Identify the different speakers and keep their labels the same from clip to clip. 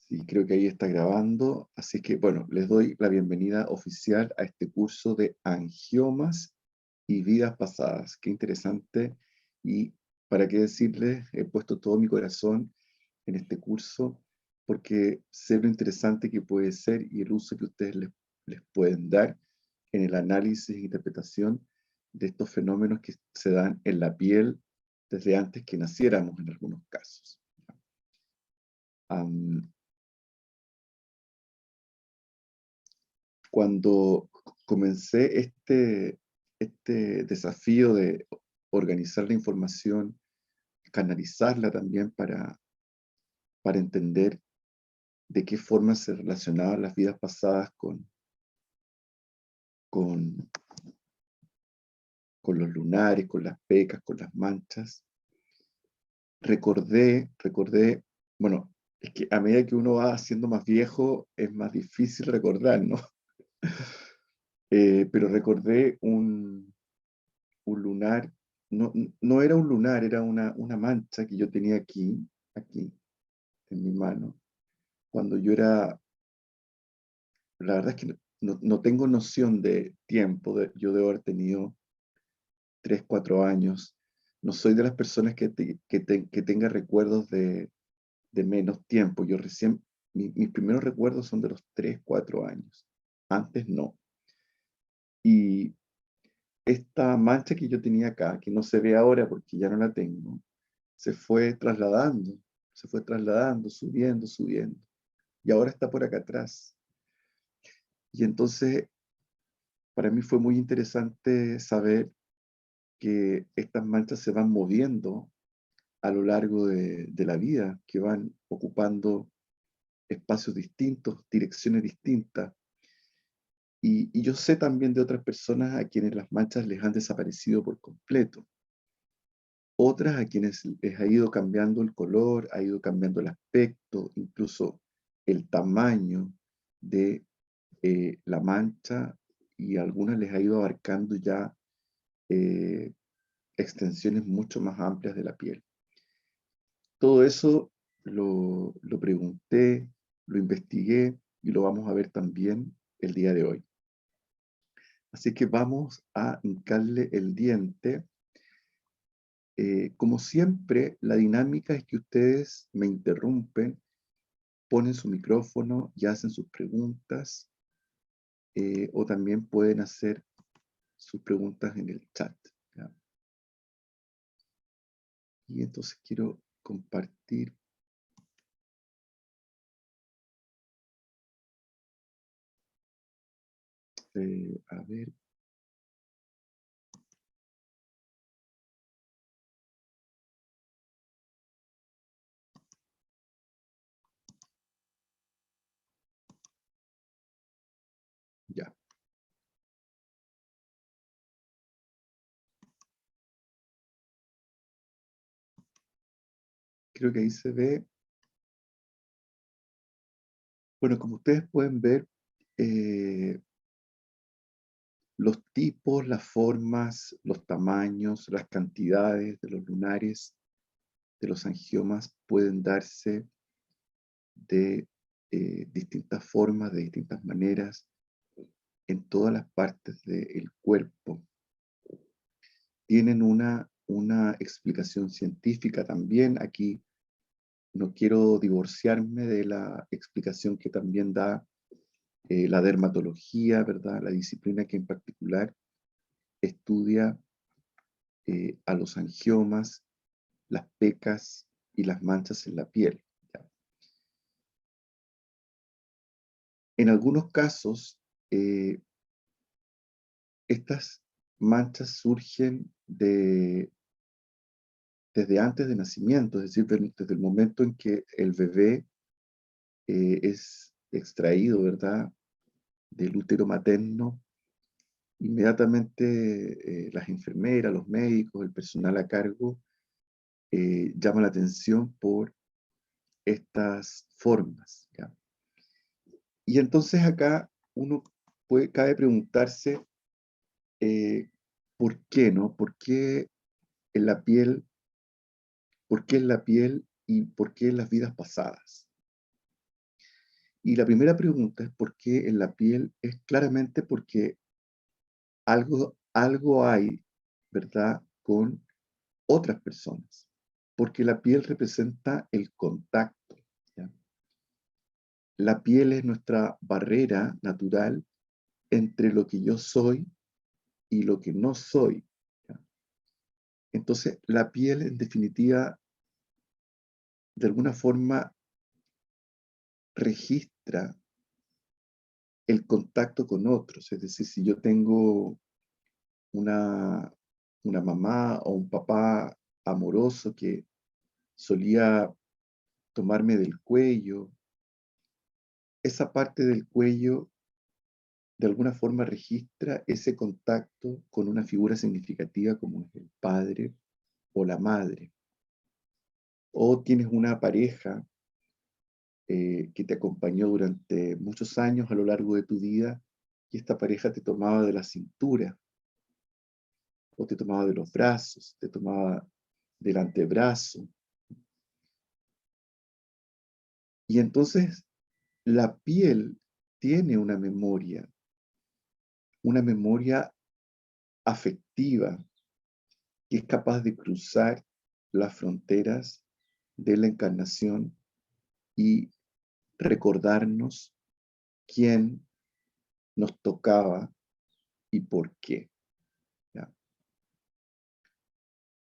Speaker 1: Sí, creo que ahí está grabando. Así que, bueno, les doy la bienvenida oficial a este curso de angiomas y vidas pasadas. Qué interesante. Y para qué decirles, he puesto todo mi corazón en este curso porque sé lo interesante que puede ser y el uso que ustedes les pueden dar en el análisis e interpretación de estos fenómenos que se dan en la piel desde antes que naciéramos en algunos casos. Am, Cuando comencé este desafío de organizar la información, canalizarla también para entender de qué forma se relacionaban las vidas pasadas con, con los lunares, con las pecas, con las manchas, recordé, bueno, es que a medida que uno va siendo más viejo es más difícil recordar, ¿no? Pero recordé un lunar, no era un lunar, era una mancha que yo tenía aquí, en mi mano, cuando yo era, la verdad es que no tengo noción de tiempo, yo debo haber tenido 3 4 años, no soy de las personas que tenga recuerdos de menos tiempo, yo recién, mis primeros recuerdos son de los 3 4 años, antes no. Y esta mancha que yo tenía acá, que no se ve ahora porque ya no la tengo, se fue trasladando, subiendo, subiendo. Y ahora está por acá atrás. Y entonces, para mí fue muy interesante saber que estas manchas se van moviendo a lo largo de la vida, que van ocupando espacios distintos, direcciones distintas. Y yo sé también de otras personas a quienes las manchas les han desaparecido por completo. Otras a quienes les ha ido cambiando el color, ha ido cambiando el aspecto, incluso el tamaño de la mancha, y a algunas les ha ido abarcando ya eh, extensiones mucho más amplias de la piel. Todo eso lo pregunté, lo investigué y lo vamos a ver también el día de hoy. Así que vamos a hincarle el diente. Como siempre, la dinámica es que ustedes me interrumpen, ponen su micrófono y hacen sus preguntas, o también pueden hacer sus preguntas en el chat, ¿ya? Y entonces quiero compartir. A ver, ya. Creo que ahí se ve. Bueno, como ustedes pueden ver, eh, los tipos, las formas, los tamaños, las cantidades de los lunares, de los angiomas pueden darse de distintas formas, de distintas maneras, en todas las partes del cuerpo. Tienen una explicación científica también. Aquí no quiero divorciarme de la explicación que también da la dermatología, ¿verdad? La disciplina que en particular estudia a los angiomas, las pecas y las manchas en la piel, ¿ya? En algunos casos, estas manchas surgen desde antes de nacimiento, es decir, desde el momento en que el bebé es extraído, ¿verdad?, del útero materno. Inmediatamente las enfermeras, los médicos, el personal a cargo llama la atención por estas formas, ¿ya? Y entonces acá uno cabe preguntarse eh, por qué, ¿no? ¿Por qué en la piel? ¿Por qué en la piel y por qué en las vidas pasadas? Y la primera pregunta es por qué en la piel, es claramente porque algo hay, ¿verdad?, con otras personas, porque la piel representa el contacto, ¿ya? La piel es nuestra barrera natural entre lo que yo soy y lo que no soy, ¿ya? Entonces, la piel, en definitiva, de alguna forma registra el contacto con otros. Es decir, si yo tengo una, una mamá o un papá amoroso que solía tomarme del cuello, esa parte del cuello de alguna forma registra ese contacto con una figura significativa como es el padre o la madre. O tienes una pareja que te acompañó durante muchos años a lo largo de tu vida y esta pareja te tomaba de la cintura o te tomaba de los brazos, te tomaba del antebrazo. Y entonces la piel tiene una memoria afectiva que es capaz de cruzar las fronteras de la encarnación y recordarnos quién nos tocaba y por qué, ¿ya?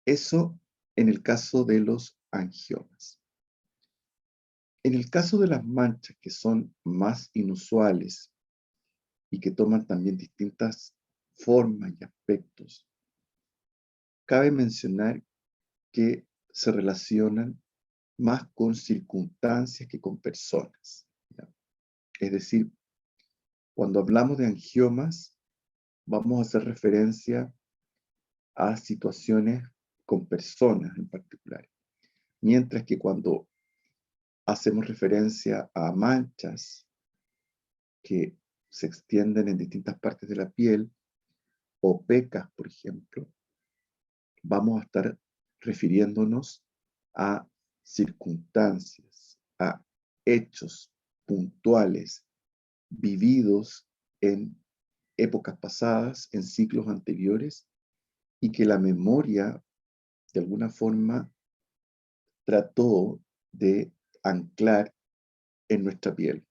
Speaker 1: Eso en el caso de los angiomas. En el caso de las manchas, que son más inusuales y que toman también distintas formas y aspectos, cabe mencionar que se relacionan más con circunstancias que con personas, ¿ya? Es decir, cuando hablamos de angiomas, vamos a hacer referencia a situaciones con personas en particular. Mientras que cuando hacemos referencia a manchas que se extienden en distintas partes de la piel, o pecas, por ejemplo, vamos a estar refiriéndonos a circunstancias, a hechos puntuales vividos en épocas pasadas, en ciclos anteriores, y que la memoria, de alguna forma, trató de anclar en nuestra piel.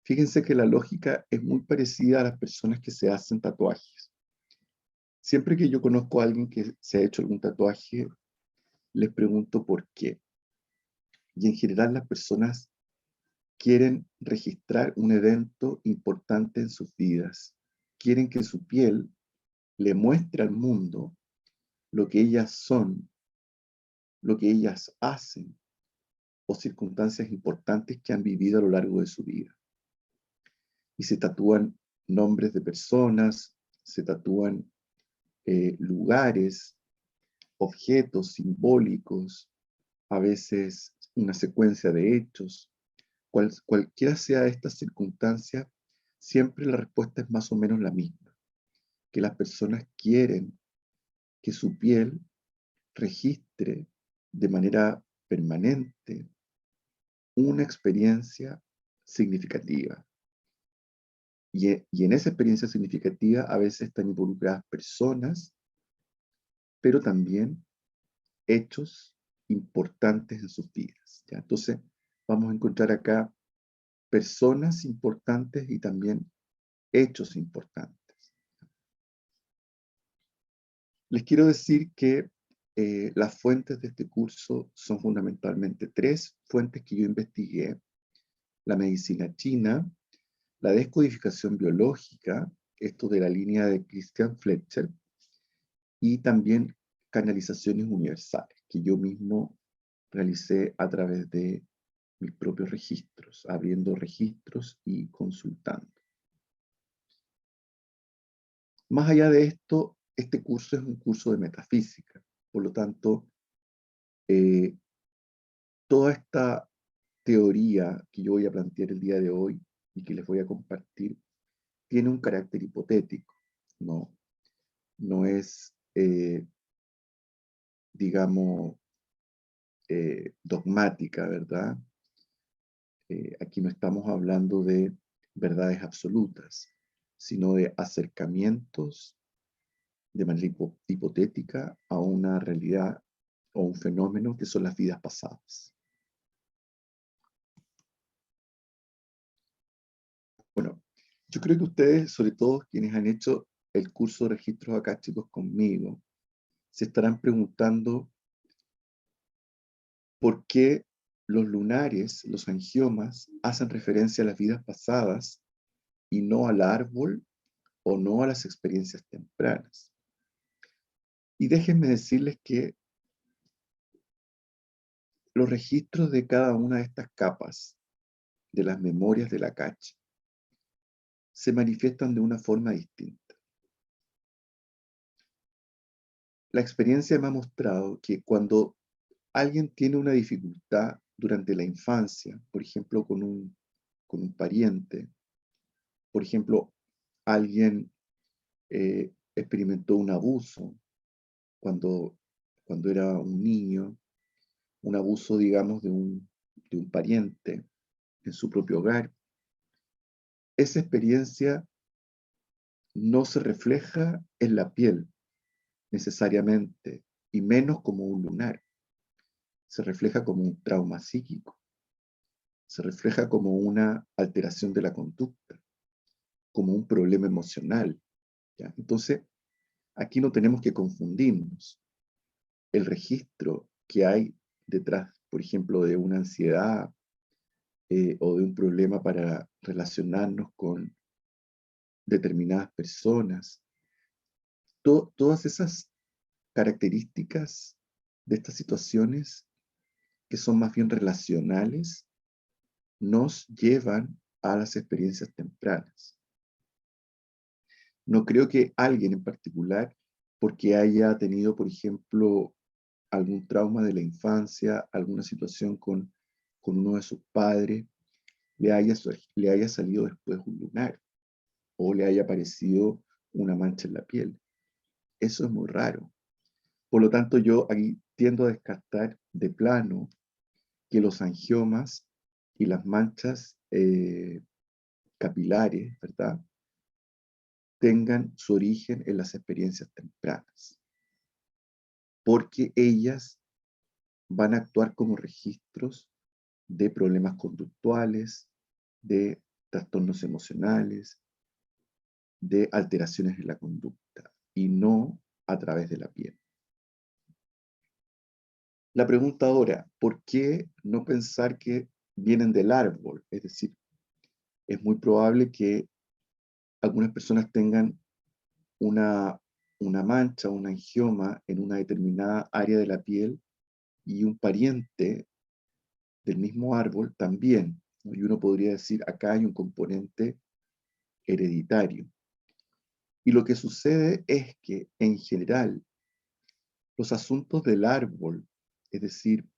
Speaker 1: Fíjense que la lógica es muy parecida a las personas que se hacen tatuajes. Siempre que yo conozco a alguien que se ha hecho algún tatuaje, les pregunto por qué. Y en general las personas quieren registrar un evento importante en sus vidas. Quieren que su piel le muestre al mundo lo que ellas son, lo que ellas hacen o circunstancias importantes que han vivido a lo largo de su vida. Y se tatúan nombres de personas, se tatúan lugares, objetos simbólicos, a veces una secuencia de hechos. Cualquiera sea estas circunstancias, siempre la respuesta es más o menos la misma, que las personas quieren que su piel registre de manera permanente una experiencia significativa. Y en esa experiencia significativa a veces están involucradas personas, pero también hechos importantes en sus vidas, ¿ya? Entonces, vamos a encontrar acá personas importantes y también hechos importantes. Les quiero decir que las fuentes de este curso son fundamentalmente tres fuentes que yo investigué: la medicina china, la descodificación biológica, esto de la línea de Christian Fletcher, y también canalizaciones universales, que yo mismo realicé a través de mis propios registros, abriendo registros y consultando. Más allá de esto, este curso es un curso de metafísica, por lo tanto, eh, toda esta teoría que yo voy a plantear el día de hoy y que les voy a compartir, tiene un carácter hipotético, no es, digamos, dogmática, ¿verdad? Aquí no estamos hablando de verdades absolutas, sino de acercamientos de manera hipotética a una realidad o un fenómeno que son las vidas pasadas. Bueno, yo creo que ustedes, sobre todo quienes han hecho el curso de registros akáshicos conmigo, se estarán preguntando por qué los lunares, los angiomas, hacen referencia a las vidas pasadas y no al árbol o no a las experiencias tempranas. Y déjenme decirles que los registros de cada una de estas capas de las memorias de la Akasha se manifiestan de una forma distinta. La experiencia me ha mostrado que cuando alguien tiene una dificultad durante la infancia, por ejemplo, con un pariente, por ejemplo, alguien experimentó un abuso cuando era un niño, un abuso, digamos, de un pariente en su propio hogar, esa experiencia no se refleja en la piel necesariamente, y menos como un lunar. Se refleja como un trauma psíquico, se refleja como una alteración de la conducta, como un problema emocional, ¿ya? Entonces, aquí no tenemos que confundirnos. El registro que hay detrás, por ejemplo, de una ansiedad o de un problema para relacionarnos con determinadas personas, todas esas características de estas situaciones que son más bien relacionales nos llevan a las experiencias tempranas. No creo que alguien en particular, porque haya tenido, por ejemplo, algún trauma de la infancia, alguna situación con uno de sus padres, le haya salido después un lunar o le haya aparecido una mancha en la piel. Eso es muy raro. Por lo tanto, yo aquí tiendo a descartar de plano que los angiomas y las manchas capilares, ¿verdad?, tengan su origen en las experiencias tempranas, porque ellas van a actuar como registros de problemas conductuales, de trastornos emocionales, de alteraciones en la conducta, y no a través de la piel. La pregunta ahora, ¿por qué no pensar que vienen del árbol? Es decir, es muy probable que algunas personas tengan una, una mancha, un angioma en una determinada área de la piel y un pariente del mismo árbol también, ¿no? Y uno podría decir, acá hay un componente hereditario. Y lo que sucede es que, en general, los asuntos del árbol, es decir,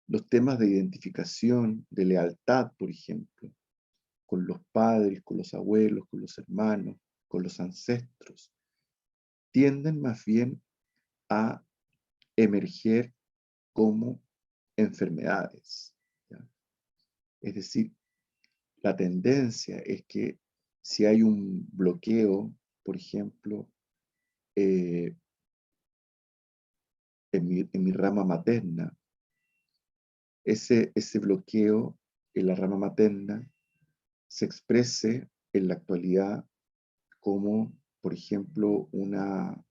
Speaker 1: los temas de identificación, de lealtad, por ejemplo, con los padres, con los abuelos, con los hermanos, con los ancestros, tienden más bien a emerger como enfermedades, ¿ya? Es decir, la tendencia es que si hay un bloqueo, por ejemplo, eh, en mi rama materna, ese bloqueo en la rama materna se exprese en la actualidad como, por ejemplo, una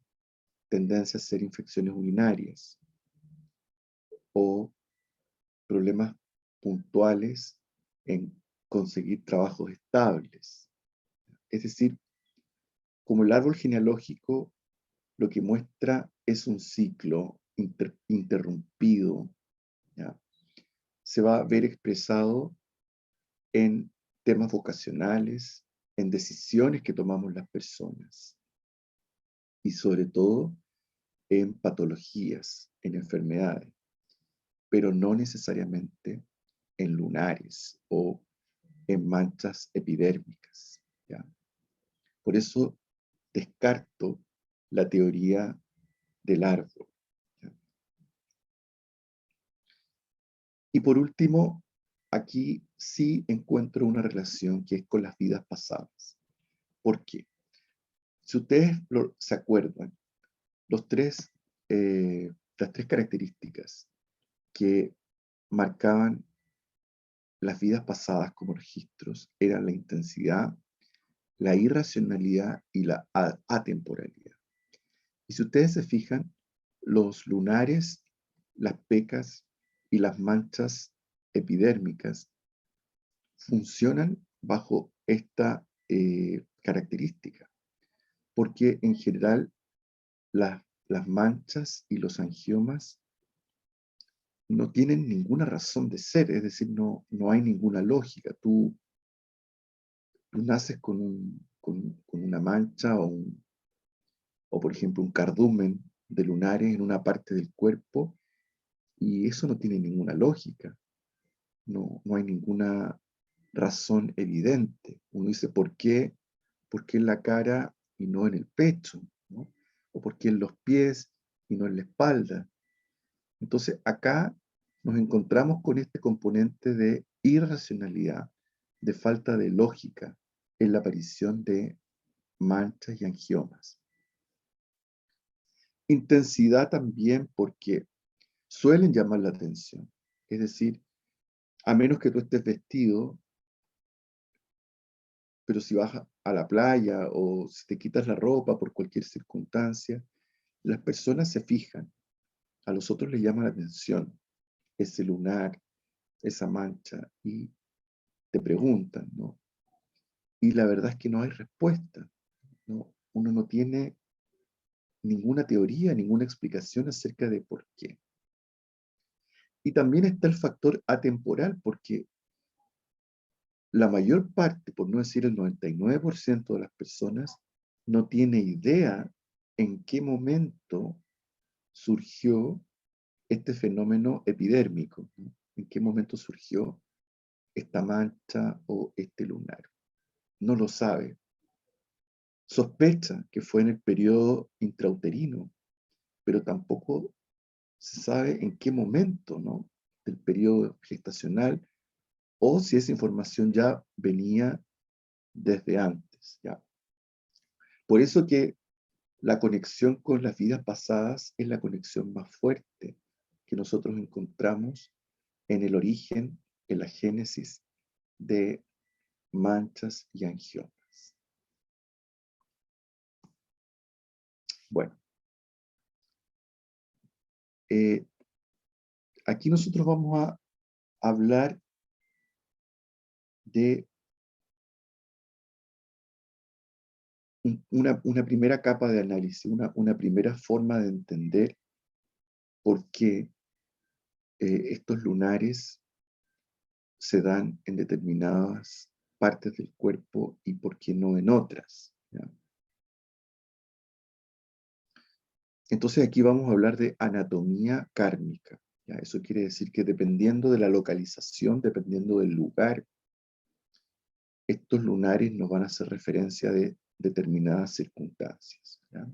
Speaker 1: tendencia a hacer infecciones urinarias o problemas puntuales en conseguir trabajos estables. Es decir, como el árbol genealógico lo que muestra es un ciclo interrumpido, ¿ya?, se va a ver expresado en temas vocacionales, en decisiones que tomamos las personas y sobre todo en patologías, en enfermedades, pero no necesariamente en lunares o en manchas epidérmicas, ¿ya? Por eso descarto la teoría del árbol, ¿ya? Y por último, aquí sí encuentro una relación que es con las vidas pasadas. ¿Por qué? Si ustedes se acuerdan, los tres, las tres características que marcaban las vidas pasadas como registros eran la intensidad, la irracionalidad y la atemporalidad. Y si ustedes se fijan, los lunares, las pecas y las manchas epidérmicas funcionan bajo esta característica, porque en general las manchas y los angiomas no tienen ninguna razón de ser, es decir, no hay ninguna lógica. Tú naces con una mancha o, por ejemplo, un cardumen de lunares en una parte del cuerpo y eso no tiene ninguna lógica, no hay ninguna razón evidente. Uno dice, ¿por qué en la cara y no en el pecho? ¿No? ¿O por qué en los pies y no en la espalda? Entonces, acá nos encontramos con este componente de irracionalidad, de falta de lógica en la aparición de manchas y angiomas. Intensidad también porque suelen llamar la atención. Es decir, a menos que tú estés vestido, pero si vas a la playa o si te quitas la ropa por cualquier circunstancia, las personas se fijan, a los otros les llama la atención ese lunar, esa mancha, y te preguntan, ¿no? Y la verdad es que no hay respuesta, ¿no? Uno no tiene ninguna teoría, ninguna explicación acerca de por qué. Y también está el factor atemporal, porque la mayor parte, por no decir el 99% de las personas, no tiene idea en qué momento surgió este fenómeno epidérmico, ¿no? En qué momento surgió esta mancha o este lunar. No lo sabe. Sospecha que fue en el periodo intrauterino, pero tampoco se sabe en qué momento, ¿no? Del periodo gestacional o si esa información ya venía desde antes, ¿ya? Por eso que la conexión con las vidas pasadas es la conexión más fuerte que nosotros encontramos en el origen, en la génesis de manchas y angiomas. Bueno, eh, aquí nosotros vamos a hablar de una primera capa de análisis, una primera forma de entender por qué estos lunares se dan en determinadas partes del cuerpo y por qué no en otras, ¿ya? Entonces aquí vamos a hablar de anatomía kármica, ¿ya? Eso quiere decir que dependiendo de la localización, dependiendo del lugar, estos lunares nos van a hacer referencia de determinadas circunstancias, ¿ya?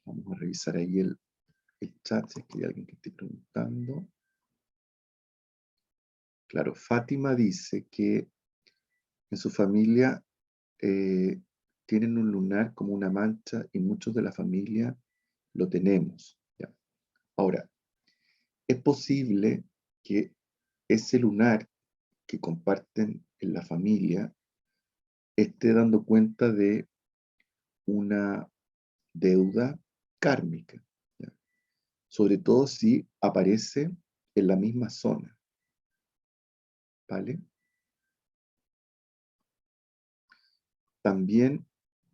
Speaker 1: Vamos a revisar ahí el chat si es que hay alguien que esté preguntando. Claro, Fátima dice que en su familia eh, tienen un lunar como una mancha y muchos de la familia lo tenemos, ¿ya? Ahora, es posible que ese lunar que comparten en la familia esté dando cuenta de una deuda kármica, ¿ya? Sobre todo si aparece en la misma zona, ¿vale? También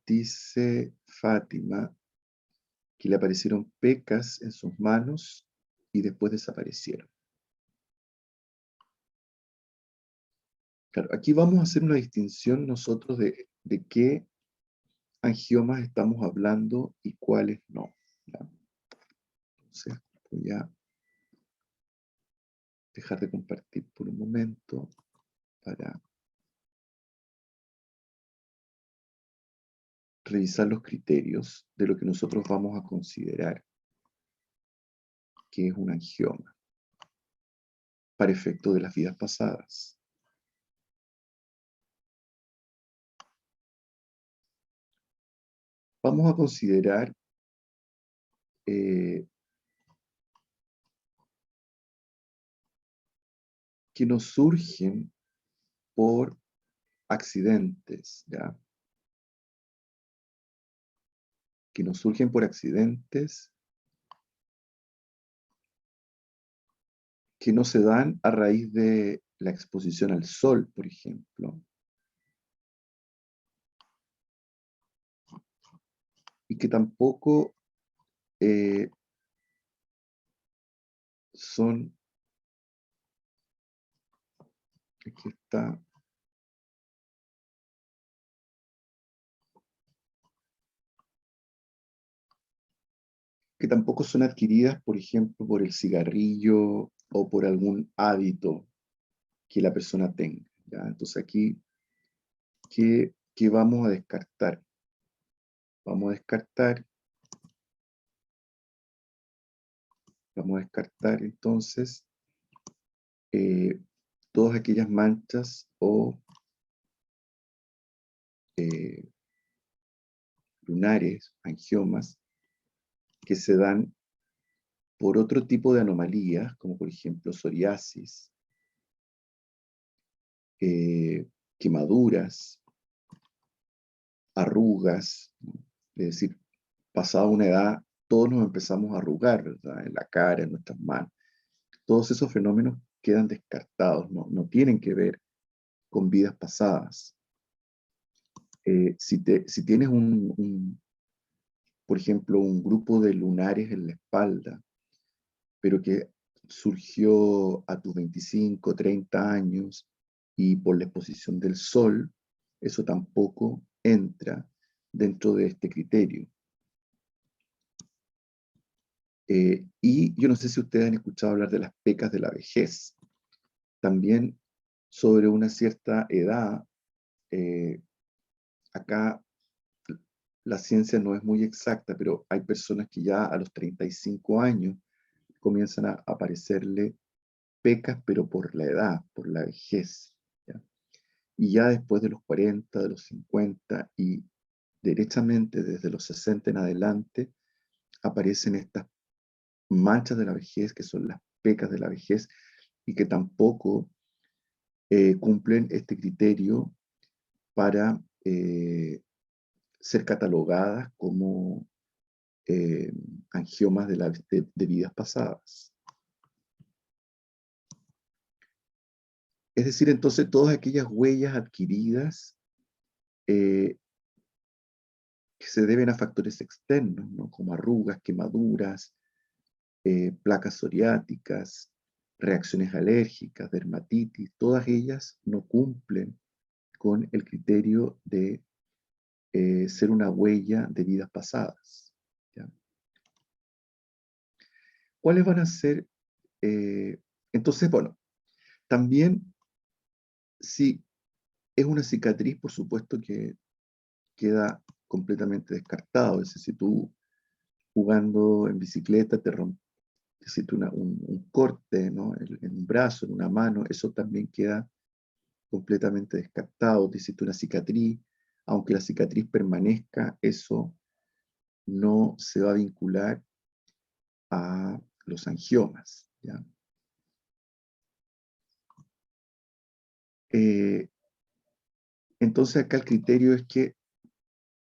Speaker 1: dice Fátima que le aparecieron pecas en sus manos y después desaparecieron. Claro, aquí vamos a hacer una distinción nosotros de qué angiomas estamos hablando y cuáles no, ¿ya? Entonces voy a dejar de compartir por un momento para revisar los criterios de lo que nosotros vamos a considerar qué es un angioma, para efecto de las vidas pasadas. Vamos a considerar que nos surgen por accidentes, ¿ya? Que nos surgen por accidentes que no se dan a raíz de la exposición al sol, por ejemplo, y que tampoco son, aquí está, que tampoco son adquiridas, por ejemplo, por el cigarrillo o por algún hábito que la persona tenga, ¿ya? Entonces aquí, ¿qué vamos a descartar? Vamos a descartar entonces todas aquellas manchas o lunares, angiomas, que se dan por otro tipo de anomalías, como por ejemplo psoriasis, quemaduras, arrugas, ¿no? Es decir, pasada una edad, todos nos empezamos a arrugar, ¿verdad? En la cara, en nuestras manos. Todos esos fenómenos quedan descartados, no tienen que ver con vidas pasadas. Si tienes por ejemplo, un grupo de lunares en la espalda, pero que surgió a tus 25, 30 años y por la exposición del sol, eso tampoco entra dentro de este criterio. Y yo no sé si ustedes han escuchado hablar de las pecas de la vejez. También sobre una cierta edad, acá la ciencia no es muy exacta, pero hay personas que ya a los 35 años comienzan a aparecerle pecas, pero por la edad, por la vejez, ¿ya? Y ya después de los 40, de los 50 y derechamente desde los 60 en adelante, aparecen estas manchas de la vejez, que son las pecas de la vejez, y que tampoco cumplen este criterio para ser catalogadas como eh, angiomas de vidas pasadas. Es decir, entonces todas aquellas huellas adquiridas que se deben a factores externos, ¿no? Como arrugas, quemaduras, placas psoriáticas, reacciones alérgicas, dermatitis, todas ellas no cumplen con el criterio de ser una huella de vidas pasadas, ¿ya? ¿Cuáles van a ser? eh, entonces, bueno, también si es una cicatriz, por supuesto que queda completamente descartado. Es decir, si tú jugando en bicicleta te rompiste un corte, ¿no? En un brazo, en una mano, eso también queda completamente descartado. Te hiciste una cicatriz, aunque la cicatriz permanezca, eso no se va a vincular a los angiomas, ¿ya? Eh, entonces acá el criterio es que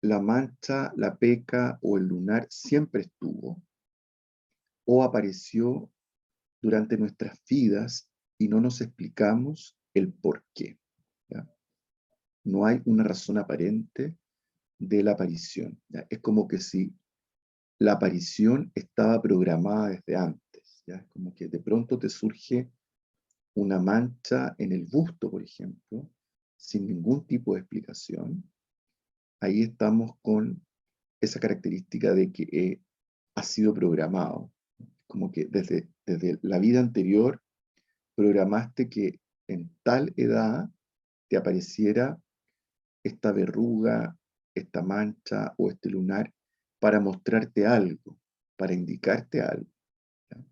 Speaker 1: la mancha, la peca o el lunar siempre estuvo o apareció durante nuestras vidas y no nos explicamos el por qué, ¿ya? No hay una razón aparente de la aparición, ¿ya? Es como que si la aparición estaba programada desde antes, ¿ya? Es como que de pronto te surge una mancha en el busto, por ejemplo, sin ningún tipo de explicación. Ahí estamos con esa característica de que ha sido programado, como que desde la vida anterior programaste que en tal edad te apareciera esta verruga, esta mancha o este lunar para mostrarte algo, para indicarte algo, ¿ya?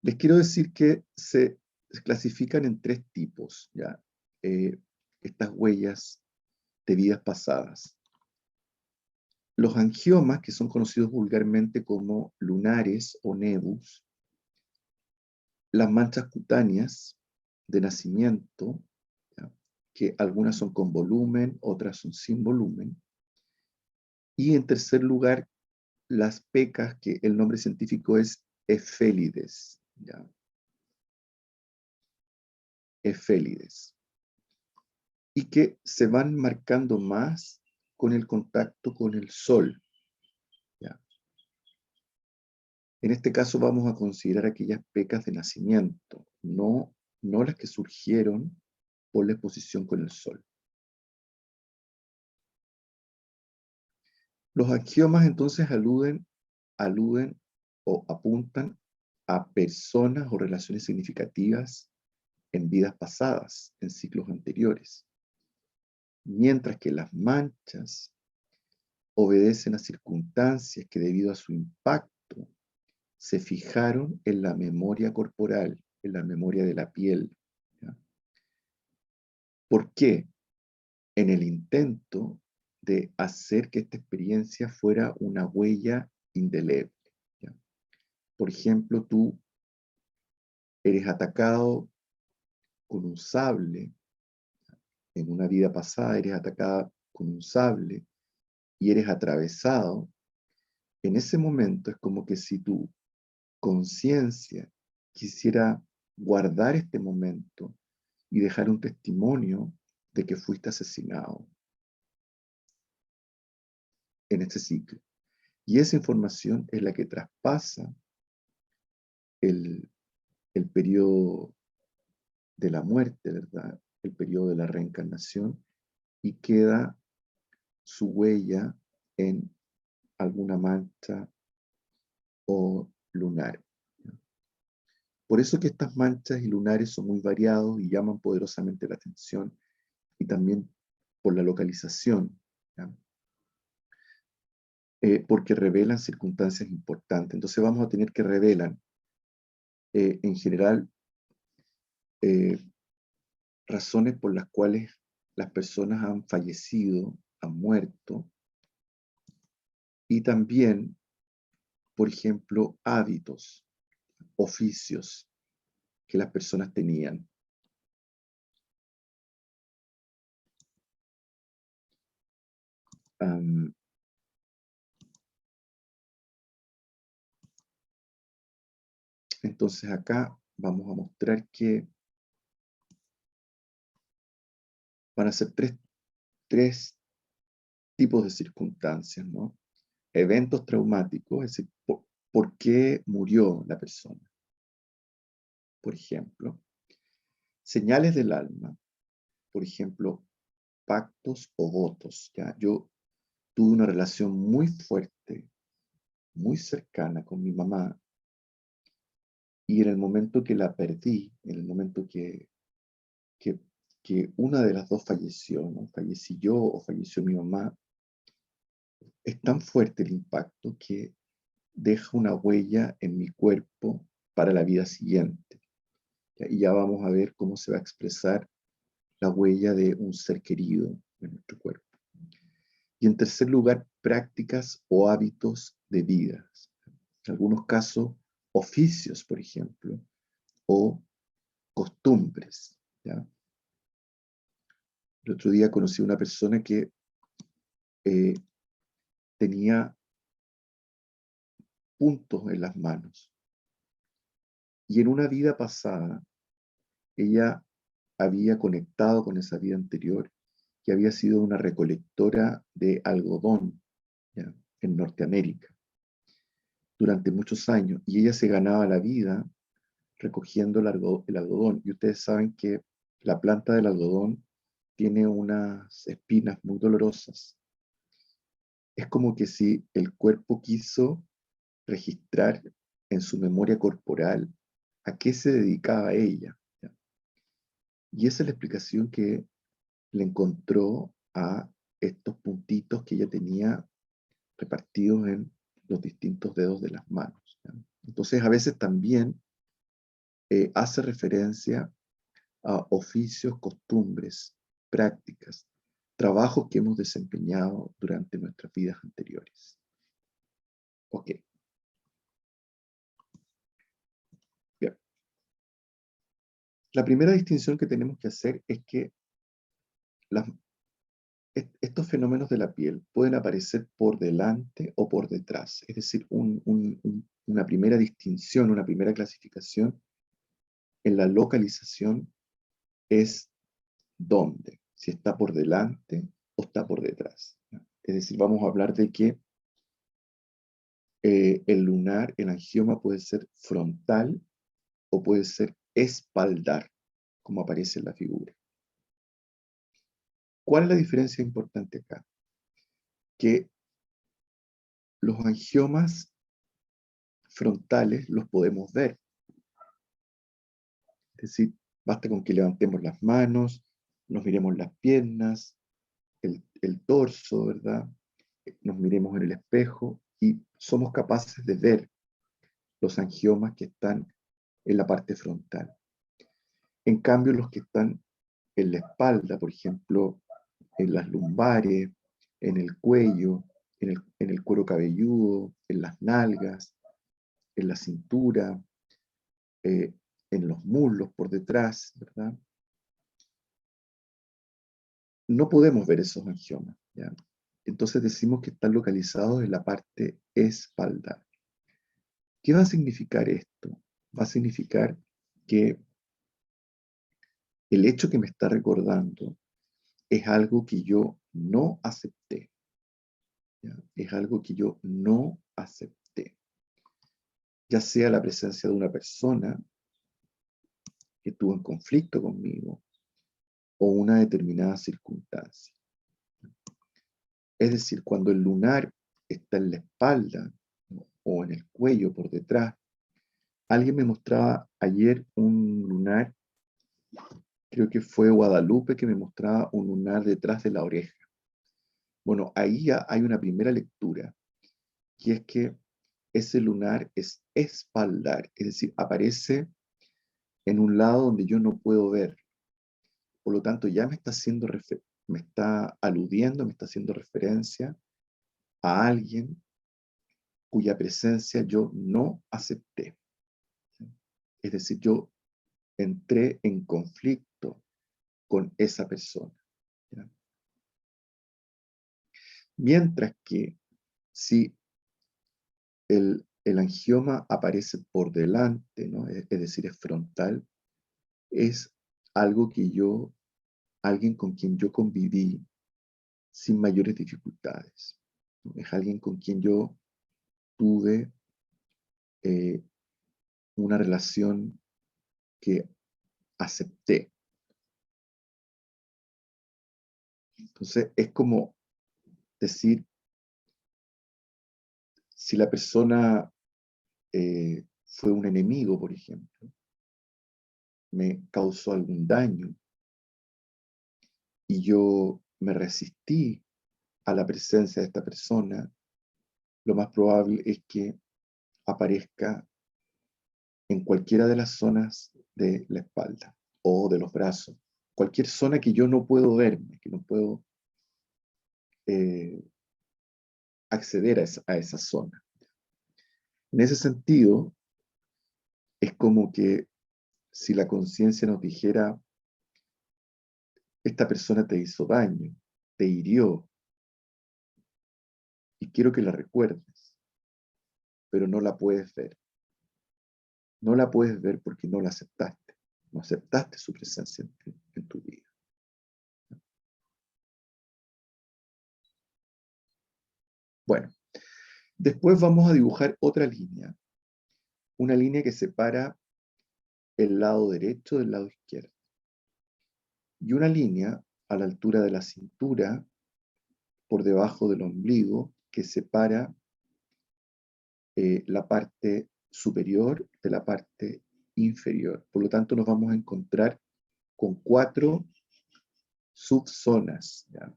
Speaker 1: Les quiero decir que se clasifican en 3 tipos, ¿ya? Estas huellas de vidas pasadas. Los angiomas, que son conocidos vulgarmente como lunares o nevus, las manchas cutáneas de nacimiento, ¿ya? Que algunas son con volumen, otras son sin volumen, y en tercer lugar, las pecas, que el nombre científico es efélides, ¿ya? Efélides, y que se van marcando más con el contacto con el sol, ¿ya? En este caso vamos a considerar aquellas pecas de nacimiento, no las que surgieron por la exposición con el sol. Los angiomas entonces aluden o apuntan a personas o relaciones significativas en vidas pasadas, en ciclos anteriores, mientras que las manchas obedecen a circunstancias que debido a su impacto se fijaron en la memoria corporal, en la memoria de la piel, ¿ya? ¿Por qué? En el intento de hacer que esta experiencia fuera una huella indeleble, ¿ya? Por ejemplo, tú eres atacado con un sable, en una vida pasada eres atacada con un sable y eres atravesado. En ese momento es como que si tu conciencia quisiera guardar este momento y dejar un testimonio de que fuiste asesinado en este ciclo. Y esa información es la que traspasa el, el periodo de la muerte, ¿verdad? El periodo de la reencarnación, y queda su huella en alguna mancha o lunar. Por eso que estas manchas y lunares son muy variados y llaman poderosamente la atención, y también por la localización, ¿ya? Porque revelan circunstancias importantes. Entonces vamos a tener que revelan, en general, eh, razones por las cuales las personas han fallecido, han muerto, y también, por ejemplo, hábitos, oficios que las personas tenían. Um, entonces acá vamos a mostrar que van a ser tres tipos de circunstancias, ¿no? Eventos traumáticos, es decir, por qué murió la persona, por ejemplo. Señales del alma, por ejemplo, pactos o votos, ¿ya? Yo tuve una relación muy fuerte, muy cercana con mi mamá, y en el momento que la perdí, en el momento que, que una de las dos falleció, ¿no? Fallecí yo o falleció mi mamá, es tan fuerte el impacto que deja una huella en mi cuerpo para la vida siguiente. ¿Ya? Y ya vamos a ver cómo se va a expresar la huella de un ser querido en nuestro cuerpo. Y en tercer lugar, prácticas o hábitos de vida. En algunos casos, oficios, por ejemplo, o costumbres, ¿ya? El otro día conocí a una persona que eh, tenía puntos en las manos, y en una vida pasada ella había conectado con esa vida anterior, que había sido una recolectora de algodón, ¿ya? En Norteamérica durante muchos años, y ella se ganaba la vida recogiendo el algodón. Y ustedes saben que la planta del algodón tiene unas espinas muy dolorosas. Es como que si el cuerpo quiso registrar en su memoria corporal a qué se dedicaba ella, ¿ya? Y esa es la explicación que le encontró a estos puntitos que ella tenía repartidos en los distintos dedos de las manos, ¿ya? Entonces a veces también hace referencia a oficios, costumbres, prácticas, trabajos que hemos desempeñado durante nuestras vidas anteriores. Ok. Bien. La primera distinción que tenemos que hacer es que estos fenómenos de la piel pueden aparecer por delante o por detrás. Es decir, una primera distinción, una primera clasificación en la localización es dónde, si está por delante o está por detrás. Es decir, vamos a hablar de que el lunar, el angioma puede ser frontal o puede ser espaldar, como aparece en la figura. ¿Cuál es la diferencia importante acá? Que los angiomas frontales los podemos ver. Es decir, basta con que levantemos las manos, nos miremos las piernas, el torso, ¿verdad? Nos miremos en el espejo y somos capaces de ver los angiomas que están en la parte frontal. En cambio, los que están en la espalda, por ejemplo, en las lumbares, en el cuello, en el cuero cabelludo, en las nalgas, en la cintura, eh, en los muslos por detrás, ¿verdad? No podemos ver esos angiomas, ¿ya? Entonces decimos que están localizados en la parte espaldar. ¿Qué va a significar esto? Va a significar que el hecho que me está recordando es algo que yo no acepté, ¿ya? Es algo que yo no acepté. Ya sea la presencia de una persona que estuvo en conflicto conmigo o una determinada circunstancia. Es decir, cuando el lunar está en la espalda, ¿no?, o en el cuello por detrás, alguien me mostraba ayer un lunar, creo que fue Guadalupe, que me mostraba un lunar detrás de la oreja. Bueno, ahí ya hay una primera lectura, que es que ese lunar es espaldar, es decir, aparece en un lado donde yo no puedo ver. Por lo tanto, ya me está aludiendo, me está haciendo referencia a alguien cuya presencia yo no acepté. Es decir, yo entré en conflicto con esa persona, ¿ya? Mientras que si el angioma aparece por delante, ¿no?, es decir, es frontal, es algo que alguien con quien yo conviví sin mayores dificultades, ¿no? Es alguien con quien yo tuve eh, una relación que acepté. Entonces, es como decir, si la persona fue un enemigo, por ejemplo, me causó algún daño y yo me resistí a la presencia de esta persona, lo más probable es que aparezca en cualquiera de las zonas de la espalda o de los brazos, cualquier zona que yo no puedo verme, que no puedo eh, acceder a esa zona. En ese sentido, es como que si la conciencia nos dijera, esta persona te hizo daño, te hirió, y quiero que la recuerdes, pero no la puedes ver. No la puedes ver porque no la aceptaste. No aceptaste su presencia en tu vida. Bueno, después vamos a dibujar otra línea. Una línea que separa el lado derecho del lado izquierdo. Y una línea a la altura de la cintura, por debajo del ombligo, que separa la parte superior de la parte inferior. Por lo tanto, nos vamos a encontrar con 4 subzonas, ¿ya?,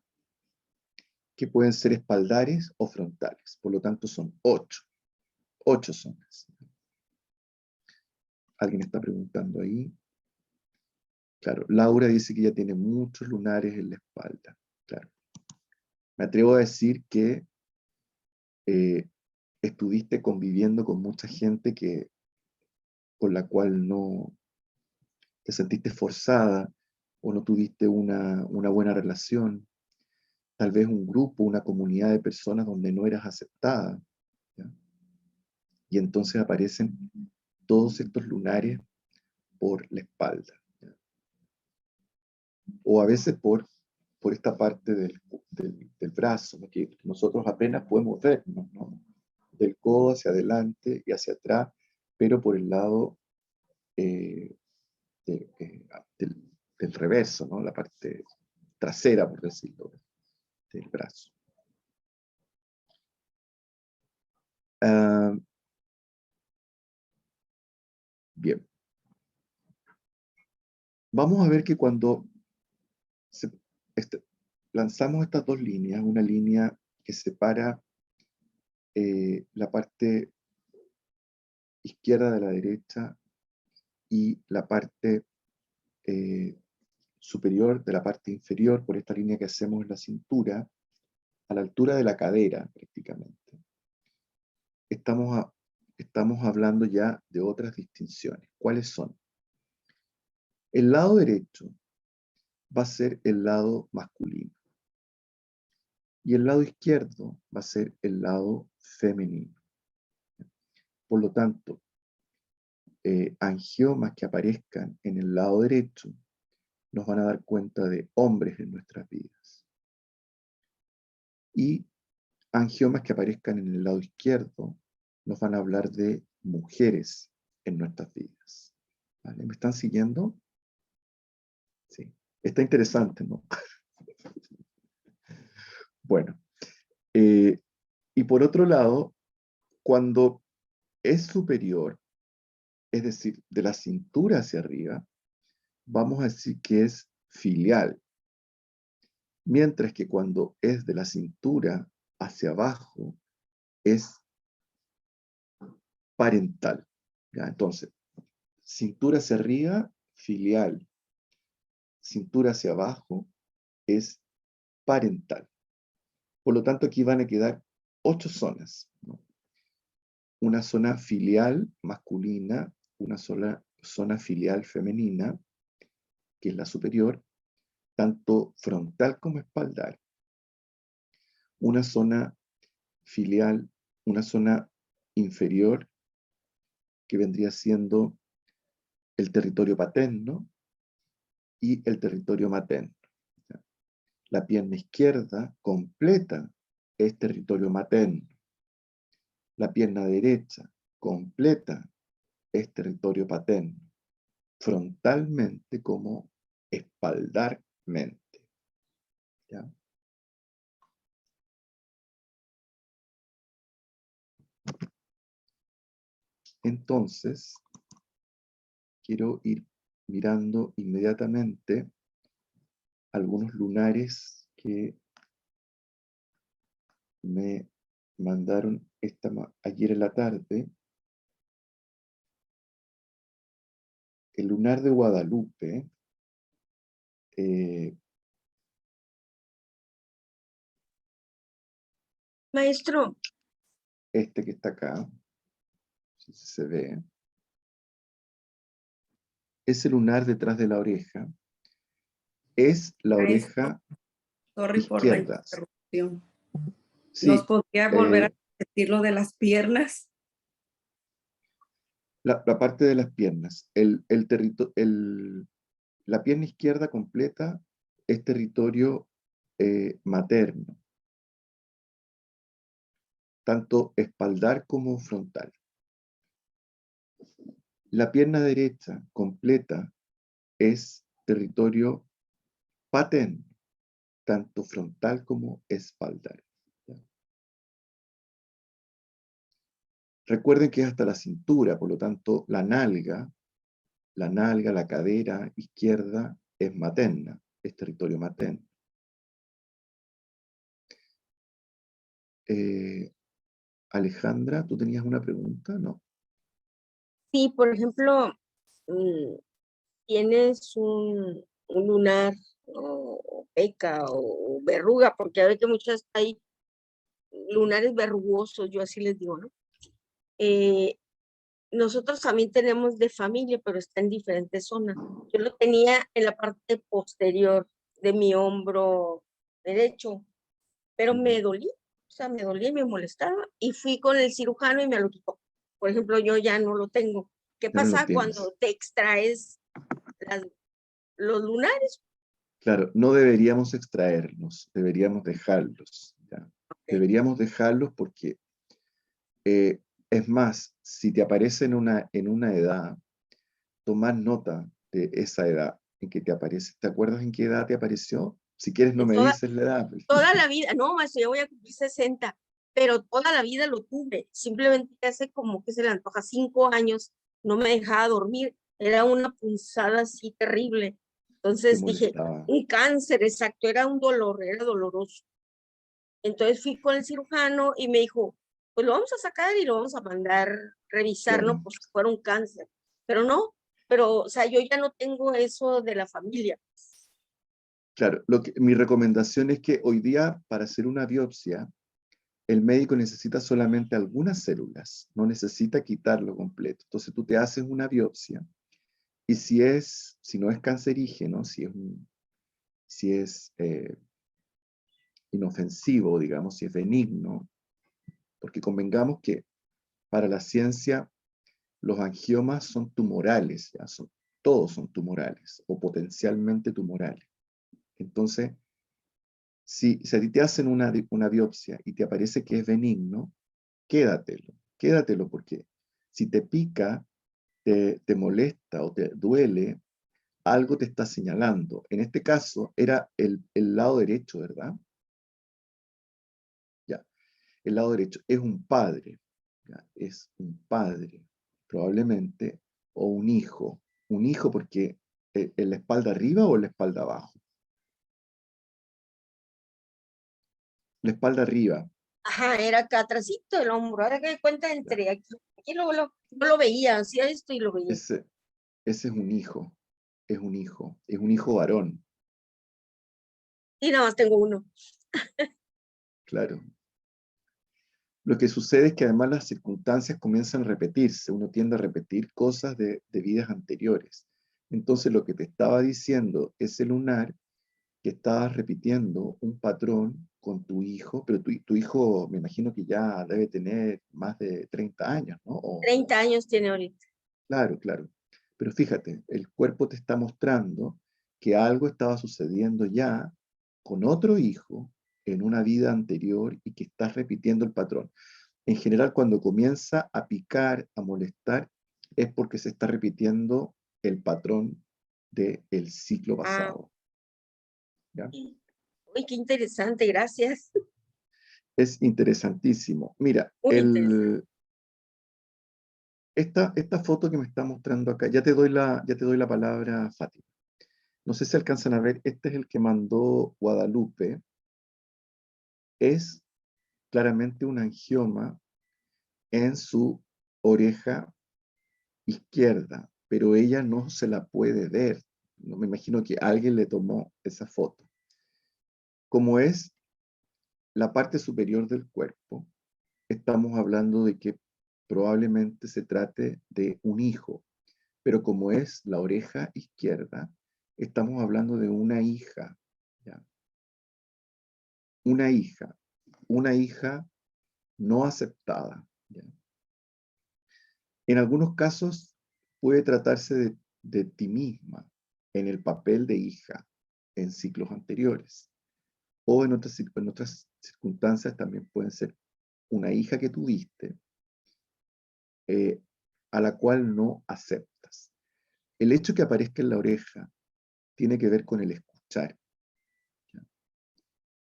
Speaker 1: que pueden ser espaldares o frontales. Por lo tanto, son 8 zonas. Alguien está preguntando ahí. Claro, Laura dice que ella tiene muchos lunares en la espalda. Claro. Me atrevo a decir que estuviste conviviendo con mucha gente con la cual no te sentiste forzada o no tuviste una buena relación. Tal vez un grupo, una comunidad de personas donde no eras aceptada. ¿Ya? Y entonces aparecen todos estos lunares por la espalda. ¿Ya? O a veces por esta parte del brazo, ¿no? Que nosotros apenas podemos ver, ¿no? Del codo hacia adelante y hacia atrás, pero por el lado eh, de- eh, del, del reverso, ¿no? La parte trasera, por decirlo, del brazo. Ah, bien. Vamos a ver que cuando se- este, lanzamos estas dos líneas, una línea que separa la parte izquierda de la derecha y la parte eh, superior de la parte inferior, por esta línea que hacemos en la cintura, a la altura de la cadera prácticamente. Estamos, estamos hablando ya de otras distinciones. ¿Cuáles son? El lado derecho va a ser el lado masculino y el lado izquierdo va a ser el lado femenino. Por lo tanto, angiomas que aparezcan en el lado derecho nos van a dar cuenta de hombres en nuestras vidas. Y angiomas que aparezcan en el lado izquierdo nos van a hablar de mujeres en nuestras vidas. ¿Vale? ¿Me están siguiendo? Sí. Está interesante, ¿no? Bueno. Y por otro lado, cuando es superior, es decir, de la cintura hacia arriba, vamos a decir que es filial. Mientras que cuando es de la cintura hacia abajo, es parental. ¿Ya? Entonces, cintura hacia arriba, filial. Cintura hacia abajo, es parental. Por lo tanto, aquí van a quedar 8 zonas, ¿no? Una zona filial masculina, una sola zona filial femenina, que es la superior, tanto frontal como espaldar. Una zona filial, una zona inferior, que vendría siendo el territorio paterno, y el territorio materno. La pierna izquierda completa es territorio materno. La pierna derecha completa es territorio paterno, frontalmente como espaldarmente. ¿Ya? Entonces, quiero ir mirando inmediatamente algunos lunares que me mandaron ayer en la tarde. El lunar de Guadalupe, eh,
Speaker 2: Maestro,
Speaker 1: este que está acá, si se ve, ese lunar detrás de la oreja es la
Speaker 2: maestro,
Speaker 1: oreja
Speaker 2: sorry por la
Speaker 1: izquierda.
Speaker 2: interrupción. ¿Nos
Speaker 1: Sí,
Speaker 2: podría volver a repetir lo de las piernas?
Speaker 1: la parte de las piernas. La pierna izquierda completa es territorio materno, tanto espaldar como frontal. La pierna derecha completa es territorio paterno, tanto frontal como espaldar. ¿Ya? Recuerden que es hasta la cintura, por lo tanto, la cadera izquierda es materna, es territorio materno. Alejandra, ¿tú tenías una pregunta? No.
Speaker 2: Sí, por ejemplo,
Speaker 3: mm, tienes un lunar o peca o verruga, porque a veces muchas hay lunares verrugosos, yo así les digo, ¿no? Nosotros también tenemos de familia, pero está en diferentes zonas. Yo lo tenía en la parte posterior de mi hombro derecho, pero me dolía, o sea, me dolía y me molestaba, y fui con el cirujano y me lo quitó. Por ejemplo, yo ya no lo tengo. ¿Qué
Speaker 1: Ya no lo
Speaker 3: pasa
Speaker 1: tienes.
Speaker 3: cuando te extraes los lunares?
Speaker 1: Claro, no deberíamos extraerlos, deberíamos dejarlos. ¿Ya?
Speaker 3: Okay.
Speaker 1: Deberíamos dejarlos porque, es más, si te aparece en una edad, tomar nota de esa edad en que te aparece. ¿Te acuerdas en qué edad te apareció? Si quieres, no
Speaker 3: En
Speaker 1: me dices la edad.
Speaker 3: toda la vida, no, maestro, yo voy a cumplir 60, pero toda la vida lo tuve. Simplemente hace como que se le antoja 5 años, no me dejaba dormir. Era una punzada así terrible.
Speaker 1: Te
Speaker 3: Entonces dije,
Speaker 1: molestaba.
Speaker 3: un cáncer, exacto, era un dolor, era doloroso. Entonces fui con el cirujano y me dijo, pues lo vamos a sacar y lo vamos a mandar revisarlo,
Speaker 1: Claro,
Speaker 3: pues si fuera un cáncer. Pero no, o sea, yo ya no tengo eso de la familia.
Speaker 1: claro. Mi recomendación es que hoy día, para hacer una biopsia, el médico necesita solamente algunas células, no necesita quitarlo completo. Entonces tú te haces una biopsia y si no es cancerígeno, si es inofensivo, digamos, si es benigno, porque convengamos que para la ciencia los angiomas son tumorales, ¿ya? Todos son tumorales o potencialmente tumorales. Entonces, si a ti te hacen una biopsia y te aparece que es benigno, quédatelo, porque si te pica, te molesta o te duele, algo te está señalando. En este caso era el lado derecho, ¿verdad? Ya, el lado derecho es un padre, ¿ya? Es un padre, probablemente, o un hijo porque en la espalda arriba o en la espalda abajo. La espalda arriba,
Speaker 3: Ajá, era acá atrásito del hombro. Ahora que me cuenta
Speaker 1: ya.
Speaker 3: entre aquí no lo veía, hacía esto y lo veía.
Speaker 1: Ese, ese es un hijo varón,
Speaker 3: Y nada más tengo uno.
Speaker 1: claro. Lo que sucede es que además las circunstancias comienzan a repetirse, uno tiende a repetir cosas de vidas anteriores. Entonces lo que te estaba diciendo ese lunar, que estabas repitiendo un patrón con tu hijo, pero tu hijo me imagino que ya debe tener más de 30 años, ¿no?
Speaker 3: 30 años tiene ahorita.
Speaker 1: Claro, claro. Pero fíjate, el cuerpo te está mostrando que algo estaba sucediendo ya con otro hijo en una vida anterior y que estás repitiendo el patrón. En general, cuando comienza a picar, a molestar, es porque se está repitiendo el patrón del ciclo
Speaker 3: Ah,
Speaker 1: pasado. ¿Ya?
Speaker 3: uy, qué interesante, gracias.
Speaker 1: Es interesantísimo. Mira,
Speaker 3: Muy interesante.
Speaker 1: esta foto que me está mostrando acá, ya te doy la palabra, Fátima. No sé si alcanzan a ver, este es el que mandó Guadalupe. Es claramente un angioma en su oreja izquierda, pero ella no se la puede ver. No me imagino que alguien le tomó esa foto. Como es la parte superior del cuerpo, estamos hablando de que probablemente se trate de un hijo, pero como es la oreja izquierda, estamos hablando de una hija, ¿ya? Una hija, una hija no aceptada, ¿ya? En algunos casos puede tratarse de ti misma en el papel de hija en ciclos anteriores, o en otras circunstancias también pueden ser una hija que tuviste, eh, a la cual no aceptas. El hecho que aparezca en la oreja tiene que ver con el escuchar, ¿ya?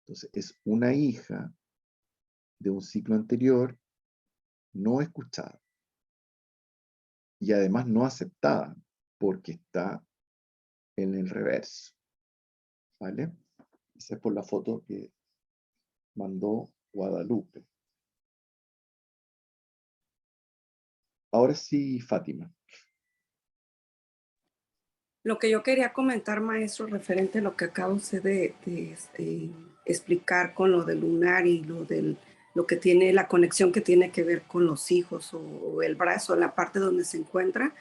Speaker 1: Entonces, es una hija de un ciclo anterior no escuchada y además no aceptada porque está en el reverso, ¿vale? Esa es por la foto que mandó Guadalupe. Ahora sí, Fátima.
Speaker 2: Lo que yo quería comentar, maestro, referente a lo que acaba usted de explicar con lo del lunar y lo que tiene, la conexión que tiene que ver con los hijos o el brazo, la parte donde se encuentra.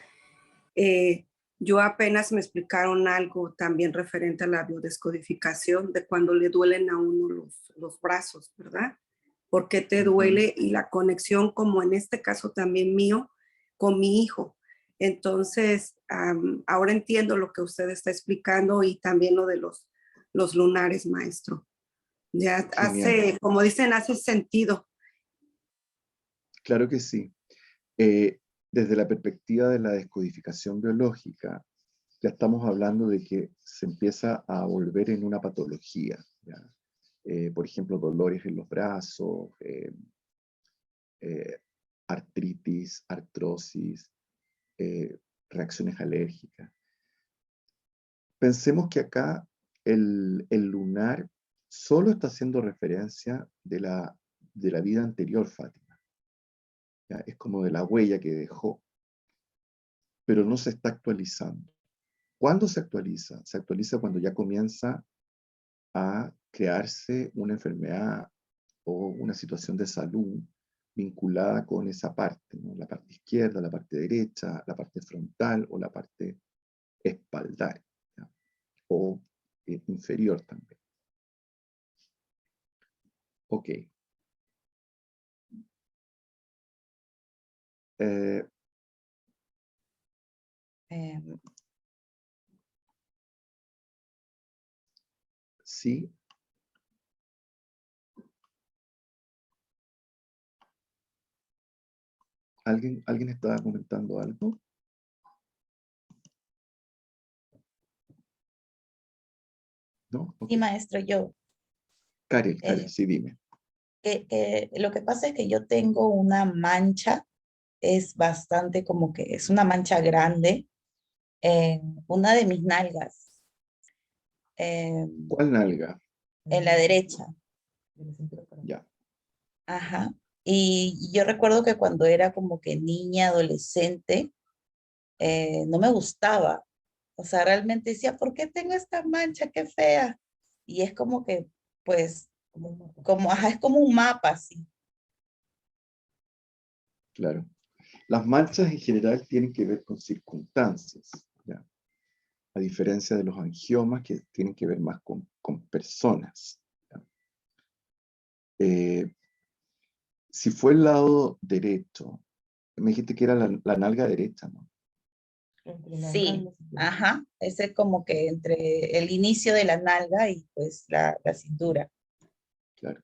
Speaker 2: Yo apenas me explicaron algo también referente a la biodescodificación de cuando le duelen a uno los brazos, ¿verdad? ¿Por qué te duele? Y la conexión, como en este caso también mío, con mi hijo. Entonces, ahora entiendo lo que usted está explicando y también lo de los lunares, maestro. Ya
Speaker 1: Genial.
Speaker 2: hace, como dicen, hace sentido.
Speaker 1: Claro que sí. Desde la perspectiva de la descodificación biológica, ya estamos hablando de que se empieza a volver en una patología, ¿ya? Por ejemplo, dolores en los brazos, artritis, artrosis, reacciones alérgicas. Pensemos que acá el lunar solo está haciendo referencia de la vida anterior, Fátima. ¿Ya? Es como de la huella que dejó, pero no se está actualizando. ¿Cuándo se actualiza? Se actualiza cuando ya comienza a crearse una enfermedad o una situación de salud vinculada con esa parte, ¿no? La parte izquierda, la parte derecha, la parte frontal o la parte espaldar, ¿ya? O inferior también. Ok. Sí. ¿Alguien estaba comentando algo? ¿No? Okay.
Speaker 4: Sí, maestro, yo.
Speaker 1: Karel, sí, dime.
Speaker 4: Lo que pasa es que yo tengo una mancha, es bastante como que es una mancha grande en una de mis nalgas,
Speaker 1: ¿Cuál nalga?
Speaker 4: en la derecha.
Speaker 1: Ya.
Speaker 4: Ajá. Y yo recuerdo que cuando era como que niña, adolescente, no me gustaba. O sea, realmente decía, ¿por qué tengo esta mancha? Qué fea. Y es como que, pues, ajá, es como un mapa, así.
Speaker 1: Claro. Las manchas en general tienen que ver con circunstancias, ¿ya? A diferencia de los angiomas que tienen que ver más con personas, ¿ya? Si fue el lado derecho, me dijiste que era la nalga derecha, ¿no?
Speaker 4: Sí, ajá, ese como que entre el inicio de la nalga y pues la cintura.
Speaker 1: Claro.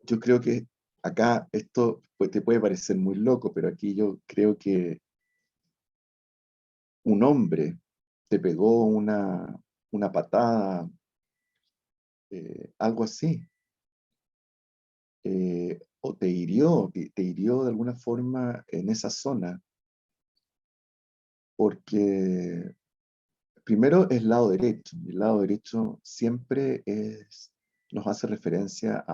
Speaker 1: Yo creo que acá esto pues, te puede parecer muy loco, pero aquí yo creo que un hombre te pegó una patada, algo así, o te hirió de alguna forma en esa zona, porque primero es lado derecho, y el lado derecho siempre nos hace referencia